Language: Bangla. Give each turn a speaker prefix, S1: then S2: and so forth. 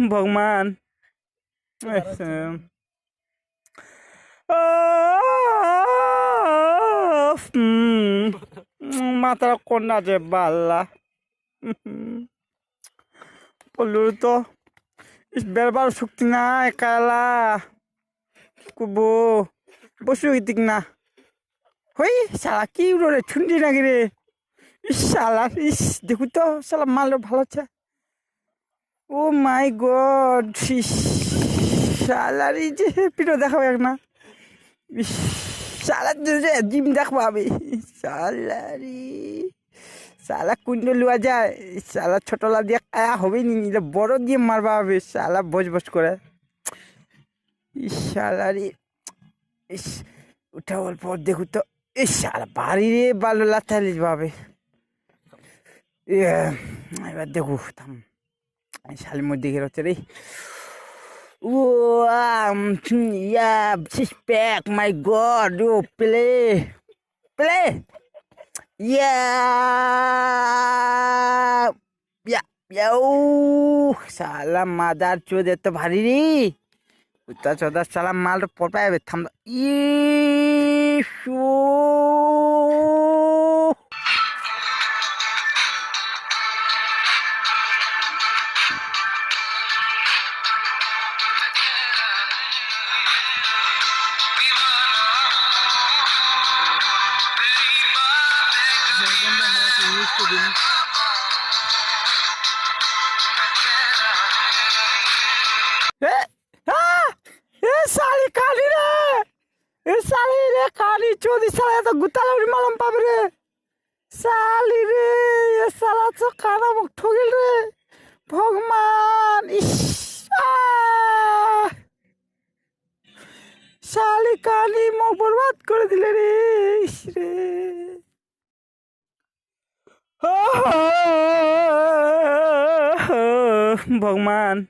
S1: ভগবান মাথার কন্যা যে বাল্লা বললু তো বেরবার শক্তি না একালা কুবো বসু ইতিক না হই শালা কি উড়ে ঠুন্ডি নাকি রে শালা ইস দেখু তো শালা মাল ভালো আছে ও মাই গড শালার এই যে পিঠো দেখাবো এক না শালার যে জিম দেখবো আমি শালারি শালা কুন্ড লুয়া যায় শালা ছোটলা দিয়ে কায়া হবে নি বড় দিয়ে মারবা হবে শালা বস বস করে শালারি ইস উঠা অল্প দেখু তো এই শালা বাড়ি রে বালো লাথালিস ভাবে এবার দেখু থাম শালের মধ্যে ঘের হচ্ছে রে ও yeah she's back my god oh play yeah yeah সালাম মাদার চোদ এত ভারী রে উত্তর চোদার সালাম মাল পড়ায় থাম ইসু साली काली रे साली रे काली चोदी साला तो गुताला मालूम पाबे रे साली रे ये साला तो खाना मुख ठोगिल रे भगवान इस साली काली मुख बर्बाद कर दिले रे इस रे भगवान